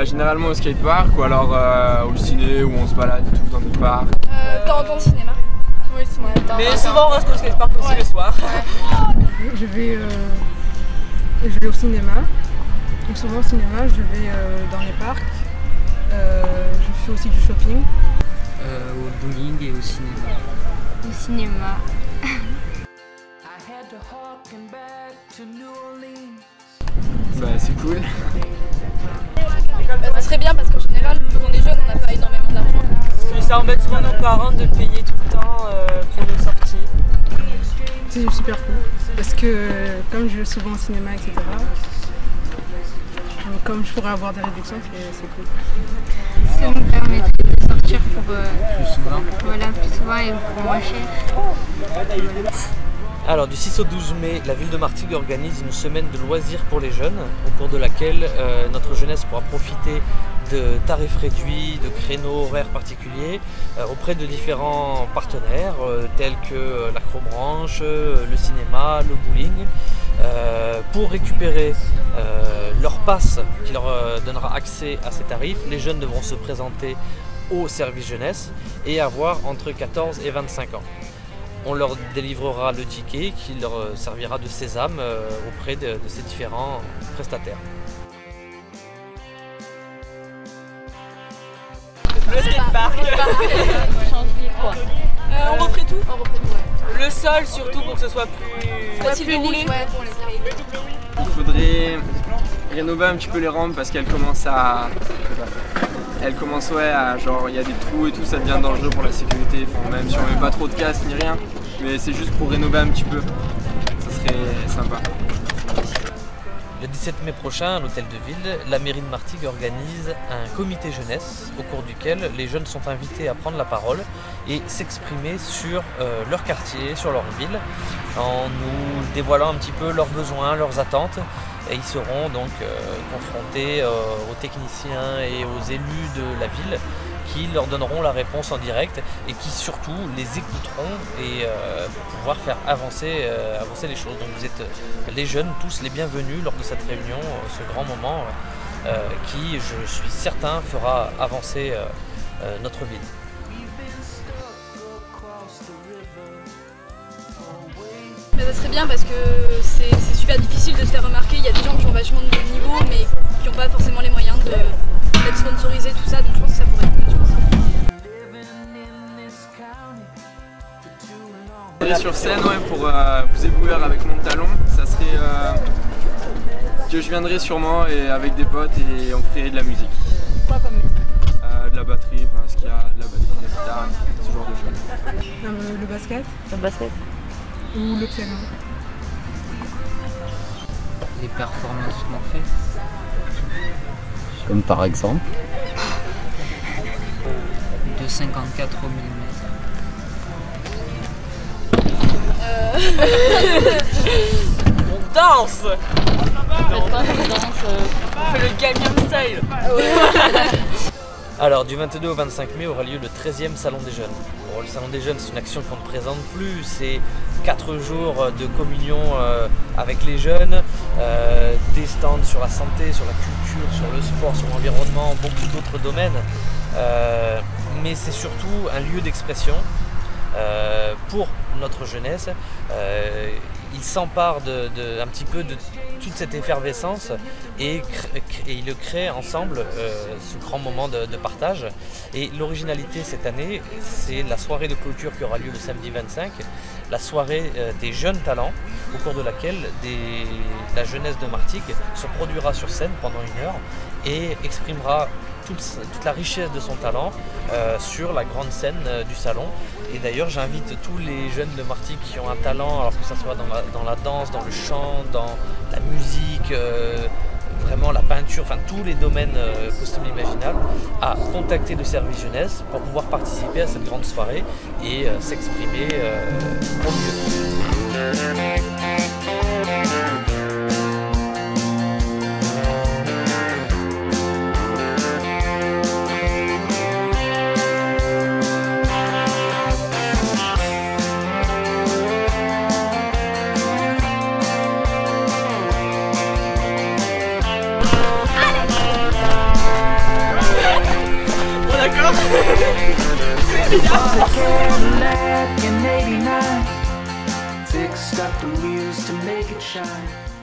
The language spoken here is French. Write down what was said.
Généralement au skatepark ou alors au ciné où on se balade et tout dans des parcs. Dans le cinéma. Oui, cinéma. Mais souvent on reste au skatepark aussi le soir. Je vais au cinéma. Donc souvent au cinéma, je vais dans les parcs. Je fais aussi du shopping. Au bowling et au cinéma. Au cinéma. Bah c'est cool. Ça serait bien parce qu'en général, quand on est jeune, on n'a pas énormément d'argent. Et ça embête souvent nos parents de payer tout le temps pour nos sorties. C'est super cool parce que comme je vais souvent au cinéma, etc., comme je pourrais avoir des réductions, c'est cool. Ça nous permettrait de sortir pour Plus souvent. voilà, plus souvent et pour moins cher. Alors du 6 au 12 mai, la ville de Martigues organise une semaine de loisirs pour les jeunes, au cours de laquelle notre jeunesse pourra profiter de tarifs réduits, de créneaux horaires particuliers auprès de différents partenaires tels que l'acrobranche, le cinéma, le bowling. Pour récupérer leur passe qui leur donnera accès à ces tarifs, les jeunes devront se présenter au service jeunesse et avoir entre 14 et 25 ans. On leur délivrera le ticket qui leur servira de sésame auprès de ces différents prestataires. Le skatepark. On referait tout. Le sol surtout pour que ce soit plus roulé. Il faudrait rénover un petit peu les rampes parce qu'elles commencent à... genre il y a des trous et tout, ça devient dangereux pour la sécurité, enfin, même si on met pas trop de casse ni rien, mais c'est juste pour rénover un petit peu, ça serait sympa. Le 17 mai prochain, à l'hôtel de ville, la mairie de Martigues organise un comité jeunesse au cours duquel les jeunes sont invités à prendre la parole et s'exprimer sur leur quartier, sur leur ville, en nous dévoilant un petit peu leurs besoins, leurs attentes. Et ils seront donc confrontés aux techniciens et aux élus de la ville qui leur donneront la réponse en direct et qui surtout les écouteront et pour pouvoir faire avancer les choses. Donc vous êtes les jeunes, tous les bienvenus lors de cette réunion, ce grand moment qui, je suis certain, fera avancer notre ville. Mais ça serait bien parce que c'est super difficile de se faire remarquer. Il y a des gens qui ont vachement de niveau mais qui n'ont pas forcément les moyens d'être sponsorisés, tout ça. Donc je pense que ça pourrait être quelque chose. Sur scène, ouais, pour vous éblouir avec mon talon, ça serait que je viendrais sûrement et avec des potes et on ferait de la musique. De la batterie, enfin, ce qu'il y a, de la batterie, de la guitare, ce genre de choses. Le basket. Le basket. Ou le piano. Les performances qu'on fait. Comme par exemple De 54 au millimètre. On danse. On fait le Gangnam Style. Alors du 22 au 25 mai aura lieu le 13e Salon des Jeunes. Bon, le Salon des Jeunes, c'est une action qu'on ne présente plus, c'est 4 jours de communion avec les jeunes, des stands sur la santé, sur la culture, sur le sport, sur l'environnement, beaucoup d'autres domaines. Mais c'est surtout un lieu d'expression pour notre jeunesse. Il s'empare un petit peu de toute cette effervescence et il le crée ensemble, ce grand moment de partage. Et l'originalité cette année, c'est la soirée de clôture qui aura lieu le samedi 25, la soirée des jeunes talents, au cours de laquelle la jeunesse de Martigues se produira sur scène pendant 1 heure et exprimera toute la richesse de son talent sur la grande scène du salon. Et d'ailleurs j'invite tous les jeunes de Martigues qui ont un talent, alors que ce soit dans la danse, dans le chant, dans la musique, vraiment la peinture, enfin tous les domaines possibles et imaginables, à contacter le service jeunesse pour pouvoir participer à cette grande soirée et s'exprimer au mieux. Fixed up the wheels to make it shine.